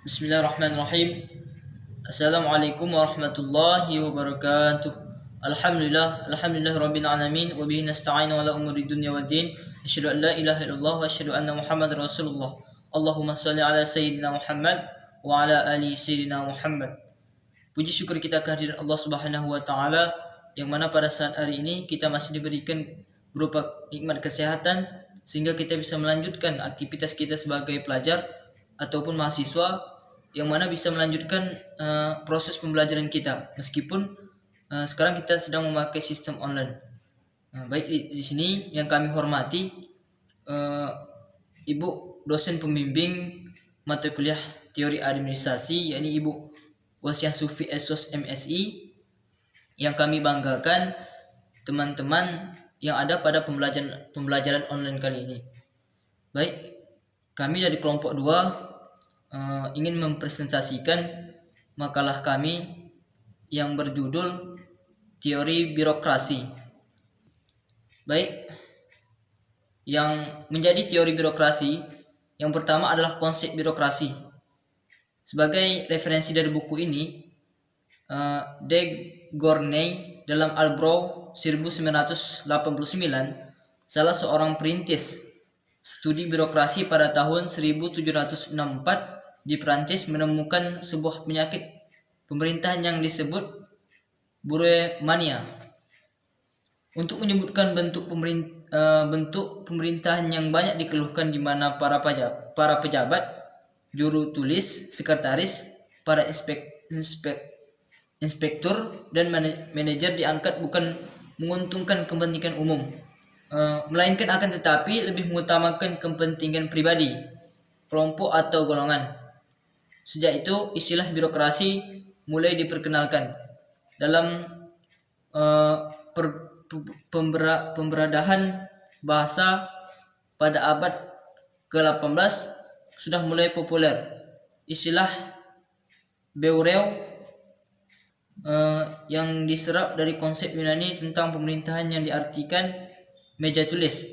Bismillahirrahmanirrahim. Assalamualaikum warahmatullahi wabarakatuh. Alhamdulillah rabbil alamin wa bihi nasta'inu ala umuri dunya waddin. Asyhadu an la ilaha illallah wa asyhadu anna Muhammadar Rasulullah. Allahumma shalli ala sayyidina Muhammad wa ala ali sayyidina Muhammad. Puji syukur kita kehadiran Allah Subhanahu wa taala yang mana pada saat hari ini kita masih diberikan berupa nikmat kesehatan sehingga kita bisa melanjutkan aktivitas kita sebagai pelajar ataupun mahasiswa yang mana bisa melanjutkan proses pembelajaran kita meskipun sekarang kita sedang memakai sistem online. Baik di sini yang kami hormati Ibu dosen pembimbing mata kuliah teori administrasi yakni Ibu Wasiah Sufi Esos MSI, yang kami banggakan teman-teman yang ada pada pembelajaran online kali ini. Baik, kami dari kelompok 2 ingin mempresentasikan makalah kami yang berjudul Teori Birokrasi. Baik, yang menjadi teori birokrasi yang pertama adalah konsep birokrasi. Sebagai referensi dari buku ini, De Gournay dalam Albrow 1989, salah seorang perintis studi birokrasi pada tahun 1764 di Prancis menemukan sebuah penyakit pemerintahan yang disebut Buromania. Untuk menyebutkan bentuk pemerintahan yang banyak dikeluhkan di mana para pejabat, juru tulis, sekretaris, para inspektur dan manajer diangkat bukan menguntungkan kepentingan umum, melainkan akan tetapi lebih mengutamakan kepentingan pribadi, kelompok atau golongan. Sejak itu istilah birokrasi mulai diperkenalkan dalam pemberadahan bahasa pada abad ke-18 sudah mulai populer. Istilah Beureu yang diserap dari konsep Yunani tentang pemerintahan yang diartikan meja tulis,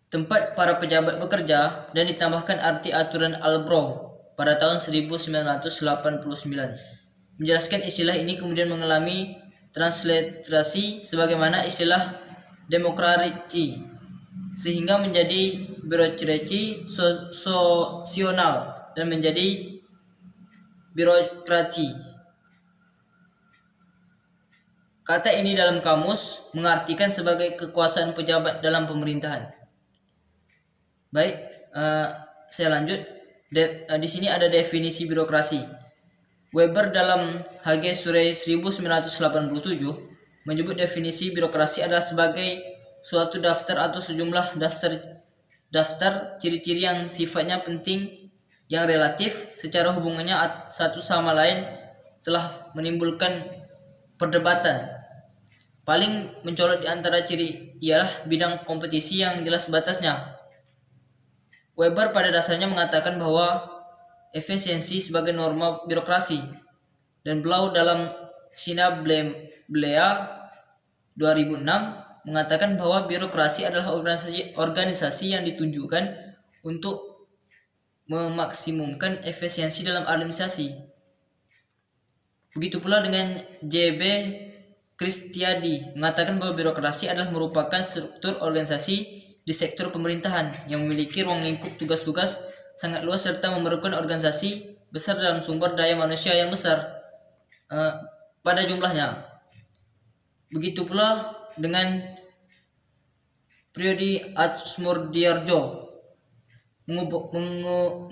tempat para pejabat bekerja, dan ditambahkan arti aturan Albrow pada tahun 1989. Menjelaskan istilah ini kemudian mengalami transliterasi sebagaimana istilah demokrasi sehingga menjadi birokrasi sosional dan menjadi birokrasi. Kata ini dalam kamus mengartikan sebagai kekuasaan pejabat dalam pemerintahan. Baik, saya lanjut. Di sini ada definisi birokrasi. Weber dalam H.G. Surrey 1987 menyebut definisi birokrasi adalah sebagai suatu daftar atau sejumlah daftar ciri-ciri yang sifatnya penting yang relatif secara hubungannya satu sama lain telah menimbulkan perdebatan. Paling mencolok di antara ciri ialah bidang kompetisi yang jelas batasnya. Weber pada dasarnya mengatakan bahwa efisiensi sebagai norma birokrasi, dan Blau dalam Sina Blea 2006 mengatakan bahwa birokrasi adalah organisasi yang ditunjukkan untuk memaksimumkan efisiensi dalam administrasi. Begitu pula dengan J.B. Kristiadi mengatakan bahwa birokrasi adalah merupakan struktur organisasi di sektor pemerintahan yang memiliki ruang lingkup tugas-tugas sangat luas serta memerlukan organisasi besar dalam sumber daya manusia yang besar pada jumlahnya. Begitu pula dengan Priodi Atsmurdiarjo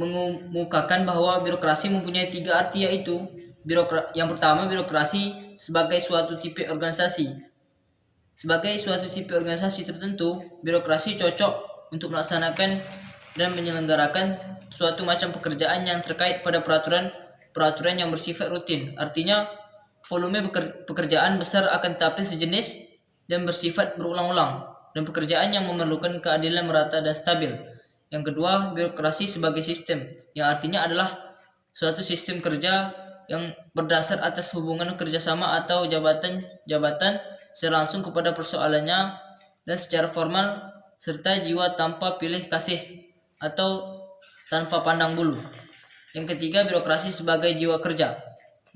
mengemukakan bahwa birokrasi mempunyai 3 arti, yaitu yang pertama, birokrasi sebagai suatu tipe organisasi. Sebagai suatu tipe organisasi tertentu, birokrasi cocok untuk melaksanakan dan menyelenggarakan suatu macam pekerjaan yang terkait pada peraturan yang bersifat rutin. Artinya, volume pekerjaan besar akan tetapi sejenis dan bersifat berulang-ulang, dan pekerjaan yang memerlukan keadilan merata dan stabil. Yang kedua, birokrasi sebagai sistem, yang artinya adalah suatu sistem kerja yang berdasar atas hubungan kerjasama atau jabatan secara langsung kepada persoalannya dan secara formal, serta jiwa tanpa pilih kasih atau tanpa pandang bulu. Yang ketiga, birokrasi sebagai jiwa kerja.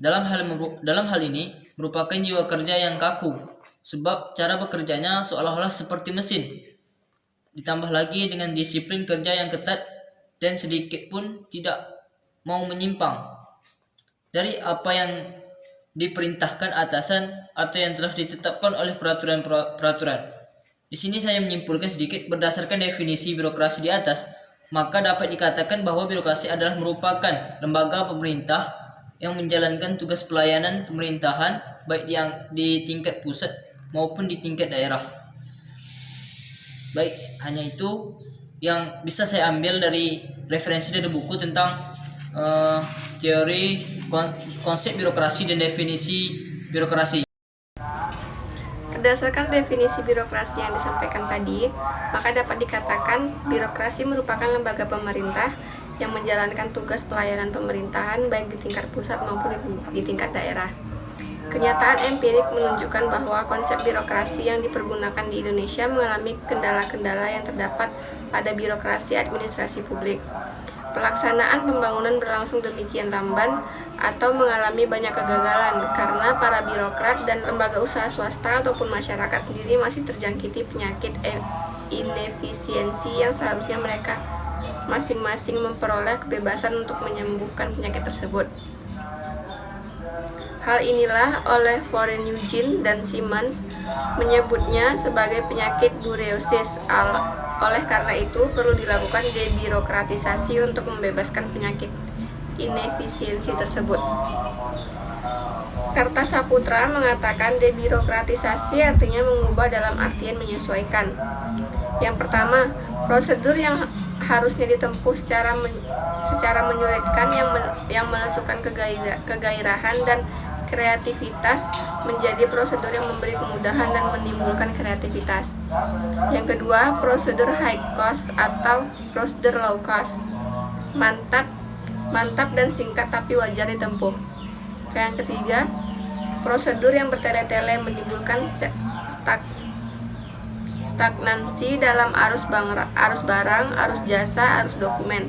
Dalam hal ini merupakan jiwa kerja yang kaku, sebab cara bekerjanya seolah-olah seperti mesin. Ditambah lagi dengan disiplin kerja yang ketat dan sedikit pun tidak mau menyimpang dari apa yang diperintahkan atasan atau yang telah ditetapkan oleh peraturan. Di sini saya menyimpulkan sedikit berdasarkan definisi birokrasi di atas, maka dapat dikatakan bahwa birokrasi adalah merupakan lembaga pemerintah yang menjalankan tugas pelayanan pemerintahan baik di tingkat pusat maupun di tingkat daerah. Baik, hanya itu yang bisa saya ambil dari referensi dari buku tentang teori konsep birokrasi dan definisi birokrasi. Berdasarkan definisi birokrasi yang disampaikan tadi, maka dapat dikatakan birokrasi merupakan lembaga pemerintah yang menjalankan tugas pelayanan pemerintahan baik di tingkat pusat maupun di tingkat daerah. Kenyataan empirik menunjukkan bahwa konsep birokrasi yang dipergunakan di Indonesia mengalami kendala-kendala yang terdapat pada birokrasi administrasi publik. Pelaksanaan pembangunan berlangsung demikian lamban atau mengalami banyak kegagalan karena para birokrat dan lembaga usaha swasta ataupun masyarakat sendiri masih terjangkiti penyakit inefisiensi yang seharusnya mereka masing-masing memperoleh kebebasan untuk menyembuhkan penyakit tersebut. Hal inilah oleh Foreign Eugene dan Simmons menyebutnya sebagai penyakit bureausis. Oleh karena itu, perlu dilakukan debirokratisasi untuk membebaskan penyakit inefisiensi tersebut. Kartasaputra mengatakan debirokratisasi artinya mengubah dalam artian menyesuaikan. Yang pertama, prosedur yang harusnya ditempuh secara menyulitkan yang melesupkan kegairahan dan kreativitas menjadi prosedur yang memberi kemudahan dan menimbulkan kreativitas. Yang kedua, prosedur high cost atau prosedur low cost. Mantap dan singkat tapi wajar ditempuh. Yang ketiga, prosedur yang bertele-tele menimbulkan stagnansi dalam arus barang, arus jasa, arus dokumen.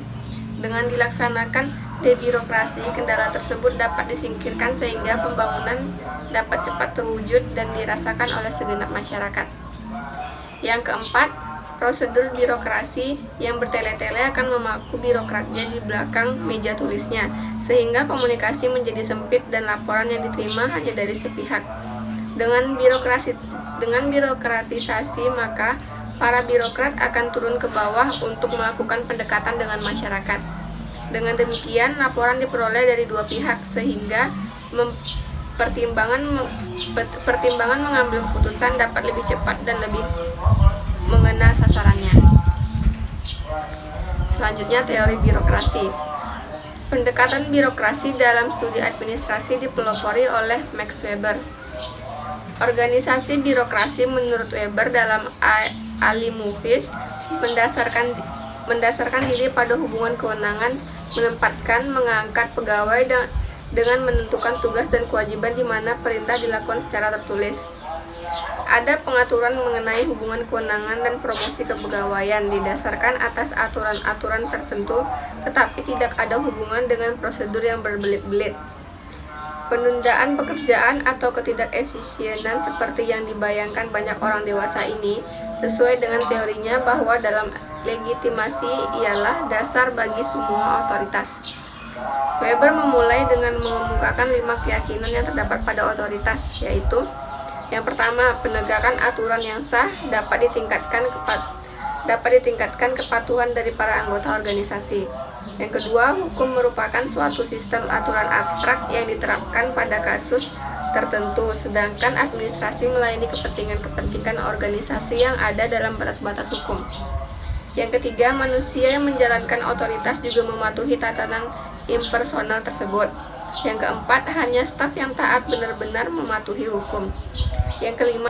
Dengan dilaksanakan debirokrasi, kendala tersebut dapat disingkirkan sehingga pembangunan dapat cepat terwujud dan dirasakan oleh segenap masyarakat. Yang keempat, prosedur birokrasi yang bertele-tele akan memaku birokratnya di belakang meja tulisnya, sehingga komunikasi menjadi sempit dan laporan yang diterima hanya dari sepihak. Dengan birokratisasi, maka para birokrat akan turun ke bawah untuk melakukan pendekatan dengan masyarakat. Dengan demikian, laporan diperoleh dari dua pihak sehingga pertimbangan mengambil keputusan dapat lebih cepat dan lebih mengenal sasarannya. Selanjutnya, teori birokrasi. Pendekatan birokrasi dalam studi administrasi dipelopori oleh Max Weber. Organisasi birokrasi menurut Weber dalam Ali Movies mendasarkan diri pada hubungan kewenangan, menempatkan, mengangkat pegawai dengan menentukan tugas dan kewajiban di mana perintah dilakukan secara tertulis. Ada pengaturan mengenai hubungan kewenangan dan promosi kepegawaian didasarkan atas aturan-aturan tertentu, tetapi tidak ada hubungan dengan prosedur yang berbelit-belit. Penundaan pekerjaan atau ketidakefisienan seperti yang dibayangkan banyak orang dewasa ini sesuai dengan teorinya bahwa dalam legitimasi ialah dasar bagi semua otoritas. Weber memulai dengan mengemukakan 5 keyakinan yang terdapat pada otoritas, yaitu yang pertama, penegakan aturan yang sah dapat ditingkatkan kepatuhan dari para anggota organisasi. Yang kedua, hukum merupakan suatu sistem aturan abstrak yang diterapkan pada kasus tertentu, sedangkan administrasi melayani kepentingan organisasi yang ada dalam batas-batas hukum. Yang ketiga, manusia yang menjalankan otoritas juga mematuhi tatanan impersonal tersebut. Yang keempat, hanya staf yang taat benar-benar mematuhi hukum. Yang kelima,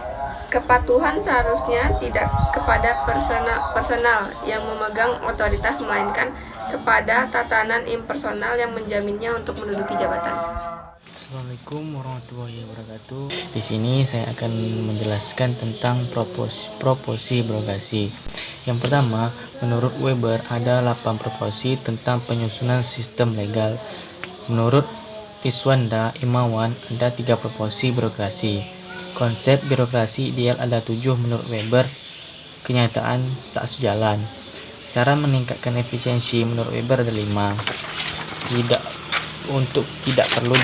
kepatuhan seharusnya tidak kepada personal yang memegang otoritas, melainkan kepada tatanan impersonal yang menjaminnya untuk menduduki jabatan. Assalamualaikum warahmatullahi wabarakatuh. Di sini saya akan menjelaskan tentang proporsi birokrasi. Yang pertama, menurut Weber ada 8 proposi tentang penyusunan sistem legal. Menurut Iswanda Imawan ada 3 proposi birokrasi. Konsep birokrasi ideal ada 7 menurut Weber, kenyataan tak sejalan. Cara meningkatkan efisiensi menurut Weber ada 5. Tidak perlu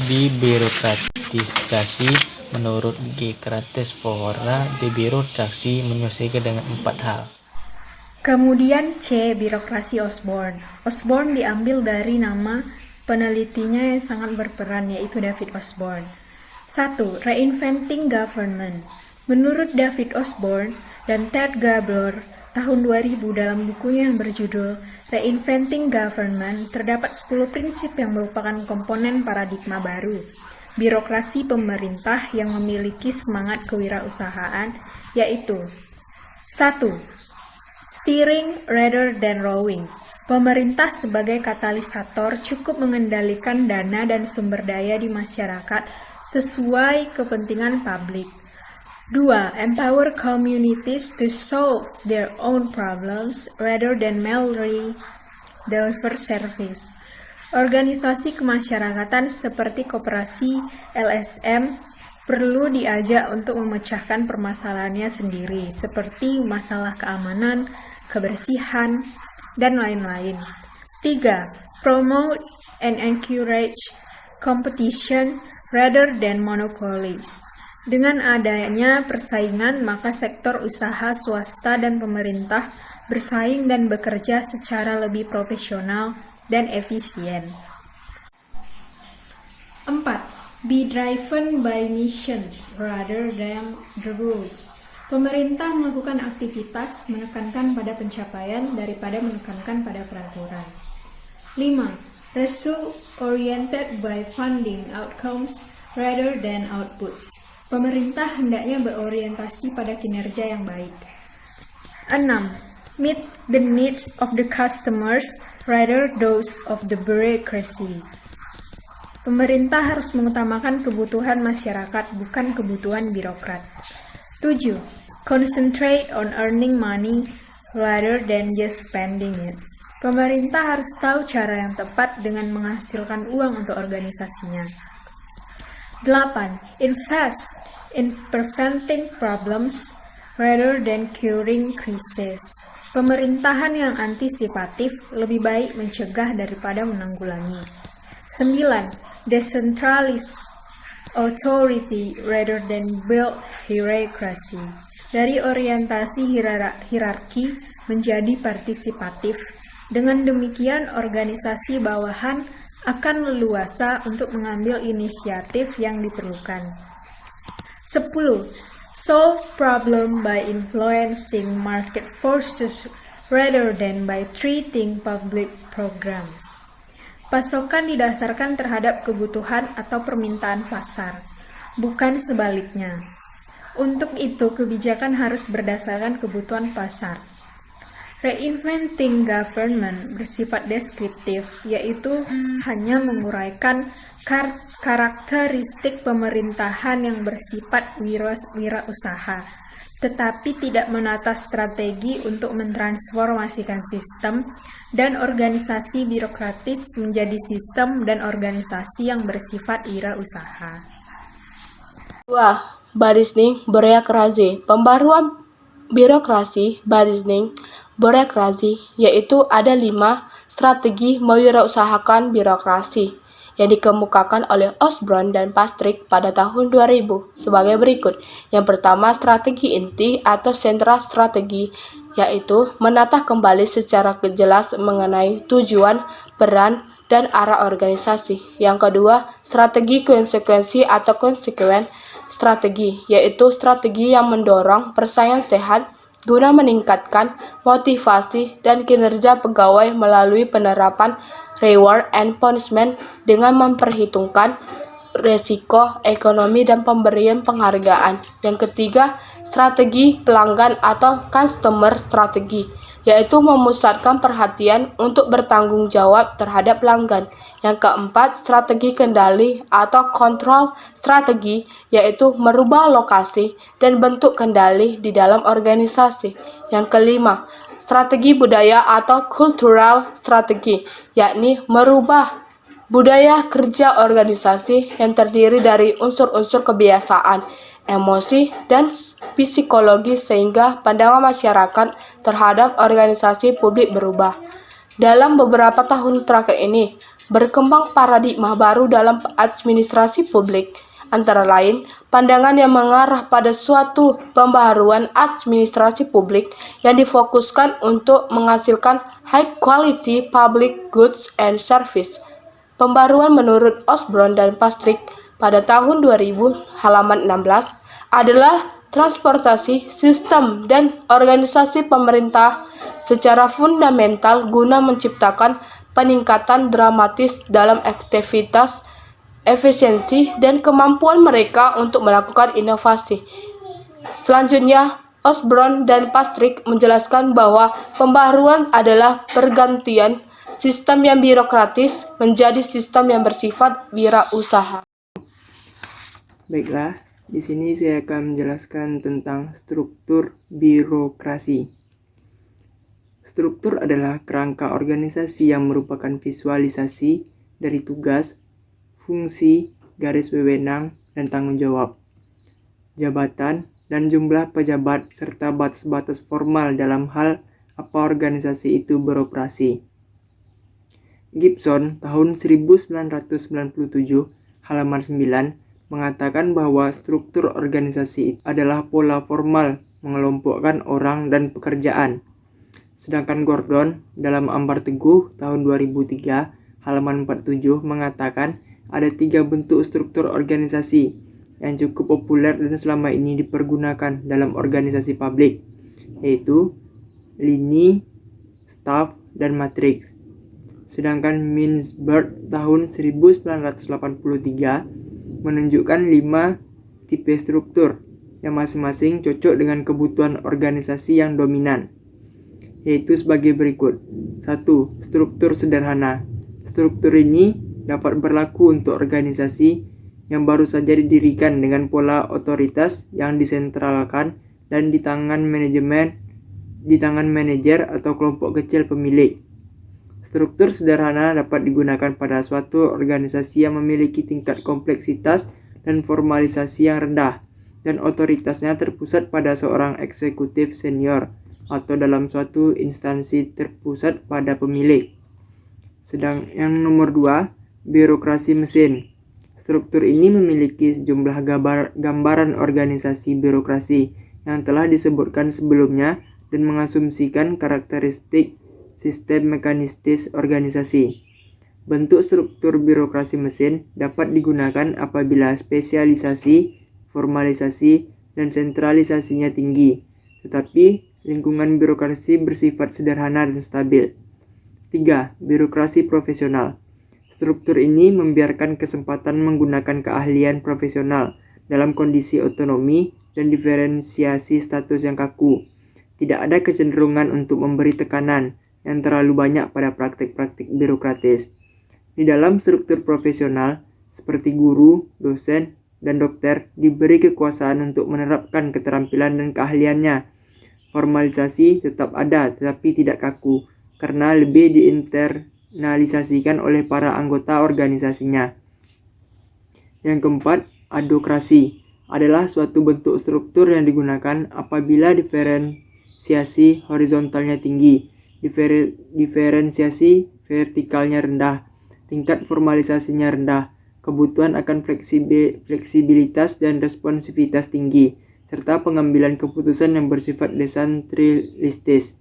dibirokratisasi. Menurut G. Krates Pohora, debirokrasi menyelesaikan dengan 4 hal. Kemudian C. Birokrasi Osborne. Osborne diambil dari nama penelitinya yang sangat berperan, yaitu David Osborne. 1. Reinventing Government. Menurut David Osborne dan Ted Gabler tahun 2000 dalam bukunya yang berjudul Reinventing Government, terdapat 10 prinsip yang merupakan komponen paradigma baru birokrasi pemerintah yang memiliki semangat kewirausahaan, yaitu 1. Steering rather than rowing. Pemerintah sebagai katalisator cukup mengendalikan dana dan sumber daya di masyarakat sesuai kepentingan publik. 2. Empower communities to solve their own problems rather than merely deliver service. Organisasi kemasyarakatan seperti koperasi LSM perlu diajak untuk memecahkan permasalahannya sendiri, seperti masalah keamanan, kebersihan, dan lain-lain. 3. Promote and encourage competition rather than monopolies. Dengan adanya persaingan, maka sektor usaha swasta dan pemerintah bersaing dan bekerja secara lebih profesional dan efisien. 4. Be driven by missions rather than the rules. Pemerintah melakukan aktivitas menekankan pada pencapaian daripada menekankan pada peraturan. 5. Result oriented by funding outcomes rather than outputs. Pemerintah hendaknya berorientasi pada kinerja yang baik. 6. Meet the needs of the customers rather those of the bureaucracy. Pemerintah harus mengutamakan kebutuhan masyarakat, bukan kebutuhan birokrat. 7. Concentrate on earning money rather than just spending it. Pemerintah harus tahu cara yang tepat dengan menghasilkan uang untuk organisasinya. 8. Invest in preventing problems rather than curing crises. Pemerintahan yang antisipatif lebih baik mencegah daripada menanggulangi. 9. Decentralize authority rather than build hierarchy. Dari orientasi hierarki menjadi partisipatif. Dengan demikian, organisasi bawahan akan leluasa untuk mengambil inisiatif yang diperlukan. 10. Solve problem by influencing market forces rather than by treating public programs. Pasokan didasarkan terhadap kebutuhan atau permintaan pasar, bukan sebaliknya. Untuk itu, kebijakan harus berdasarkan kebutuhan pasar. Reinventing government bersifat deskriptif, yaitu hanya menguraikan karakteristik pemerintahan yang bersifat wirausaha, tetapi tidak menata strategi untuk mentransformasikan sistem dan organisasi birokratis menjadi sistem dan organisasi yang bersifat wirausaha. 2. Barisning birokrasi. Pembaruan birokrasi, barisning birokrasi, yaitu ada 5 strategi mewirausahakan birokrasi yang dikemukakan oleh Osborne dan Pastrick pada tahun 2000 sebagai berikut. Yang pertama, strategi inti atau sentral strategi, yaitu menata kembali secara jelas mengenai tujuan, peran, dan arah organisasi. Yang kedua, strategi konsekuensi atau konsekuen strategi, yaitu strategi yang mendorong persaingan sehat guna meningkatkan motivasi dan kinerja pegawai melalui penerapan reward and punishment dengan memperhitungkan resiko ekonomi dan pemberian penghargaan. Yang ketiga, strategi pelanggan atau customer strategi, yaitu memusatkan perhatian untuk bertanggung jawab terhadap pelanggan. Yang keempat, strategi kendali atau kontrol strategi, yaitu merubah lokasi dan bentuk kendali di dalam organisasi. Yang kelima, strategi budaya atau cultural strategi, yakni merubah budaya kerja organisasi yang terdiri dari unsur-unsur kebiasaan, emosi, dan psikologi sehingga pandangan masyarakat terhadap organisasi publik berubah. Dalam beberapa tahun terakhir ini, berkembang paradigma baru dalam administrasi publik, antara lain pandangan yang mengarah pada suatu pembaharuan administrasi publik yang difokuskan untuk menghasilkan high quality public goods and service. Pembaruan menurut Osborne dan Pastrick pada tahun 2000 halaman 16 adalah transportasi, sistem, dan organisasi pemerintah secara fundamental guna menciptakan peningkatan dramatis dalam aktivitas, efisiensi, dan kemampuan mereka untuk melakukan inovasi. Selanjutnya, Osborne dan Pastrick menjelaskan bahwa pembaharuan adalah pergantian sistem yang birokratis menjadi sistem yang bersifat wirausaha. Baiklah, di sini saya akan menjelaskan tentang struktur birokrasi. Struktur adalah kerangka organisasi yang merupakan visualisasi dari tugas, fungsi, garis wewenang, dan tanggung jawab, jabatan, dan jumlah pejabat, serta batas-batas formal dalam hal apa organisasi itu beroperasi. Gibson tahun 1997 halaman 9 mengatakan bahwa struktur organisasi adalah pola formal mengelompokkan orang dan pekerjaan. Sedangkan Gordon dalam Ambar Teguh tahun 2003 halaman 47 mengatakan ada 3 bentuk struktur organisasi yang cukup populer dan selama ini dipergunakan dalam organisasi publik, yaitu lini, staf, dan matriks. Sedangkan Mintzberg tahun 1983 menunjukkan 5 tipe struktur yang masing-masing cocok dengan kebutuhan organisasi yang dominan, yaitu sebagai berikut. 1. Struktur sederhana. Struktur ini dapat berlaku untuk organisasi yang baru saja didirikan dengan pola otoritas yang disentralkan dan di tangan manajer atau kelompok kecil pemilik. Struktur sederhana dapat digunakan pada suatu organisasi yang memiliki tingkat kompleksitas dan formalisasi yang rendah, dan otoritasnya terpusat pada seorang eksekutif senior atau dalam suatu instansi terpusat pada pemilik. Sedang yang nomor 2, birokrasi mesin. Struktur ini memiliki sejumlah gambaran organisasi birokrasi yang telah disebutkan sebelumnya dan mengasumsikan karakteristik sistem mekanistis organisasi. Bentuk struktur birokrasi mesin dapat digunakan apabila spesialisasi, formalisasi, dan sentralisasinya tinggi, tetapi lingkungan birokrasi bersifat sederhana dan stabil. 3. Birokrasi profesional. Struktur ini membiarkan kesempatan menggunakan keahlian profesional dalam kondisi otonomi dan diferensiasi status yang kaku. Tidak ada kecenderungan untuk memberi tekanan yang terlalu banyak pada praktik-praktik birokratis. Di dalam struktur profesional, seperti guru, dosen, dan dokter, diberi kekuasaan untuk menerapkan keterampilan dan keahliannya. Formalisasi tetap ada, tetapi tidak kaku, karena lebih diinternalisasikan oleh para anggota organisasinya. Yang keempat, adhokrasi adalah suatu bentuk struktur yang digunakan apabila diferensiasi horizontalnya tinggi, diferensiasi vertikalnya rendah, tingkat formalisasinya rendah, kebutuhan akan fleksibilitas dan responsivitas tinggi, serta pengambilan keputusan yang bersifat desentralistis.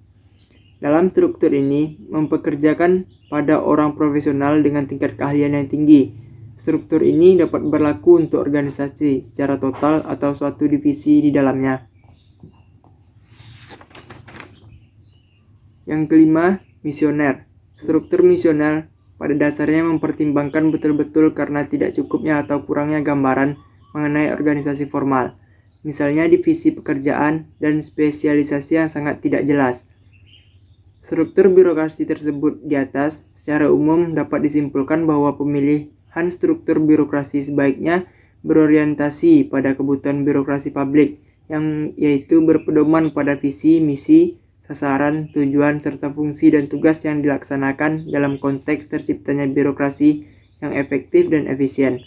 Dalam struktur ini, mempekerjakan pada orang profesional dengan tingkat keahlian yang tinggi. Struktur ini dapat berlaku untuk organisasi secara total atau suatu divisi di dalamnya. Yang kelima, misioner. Struktur misioner pada dasarnya mempertimbangkan betul-betul karena tidak cukupnya atau kurangnya gambaran mengenai organisasi formal. Misalnya divisi pekerjaan dan spesialisasi yang sangat tidak jelas. Struktur birokrasi tersebut di atas secara umum dapat disimpulkan bahwa pemilihan struktur birokrasi sebaiknya berorientasi pada kebutuhan birokrasi publik, yang yaitu berpedoman pada visi, misi, sasaran, tujuan, serta fungsi dan tugas yang dilaksanakan dalam konteks terciptanya birokrasi yang efektif dan efisien.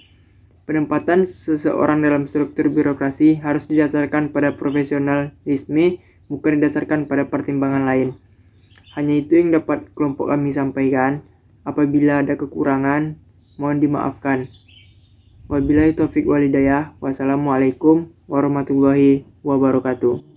Penempatan seseorang dalam struktur birokrasi harus didasarkan pada profesionalisme, bukan didasarkan pada pertimbangan lain. Hanya itu yang dapat kelompok kami sampaikan. Apabila ada kekurangan, mohon dimaafkan. Wabillahi taufiq walhidayah. Wassalamualaikum warahmatullahi wabarakatuh.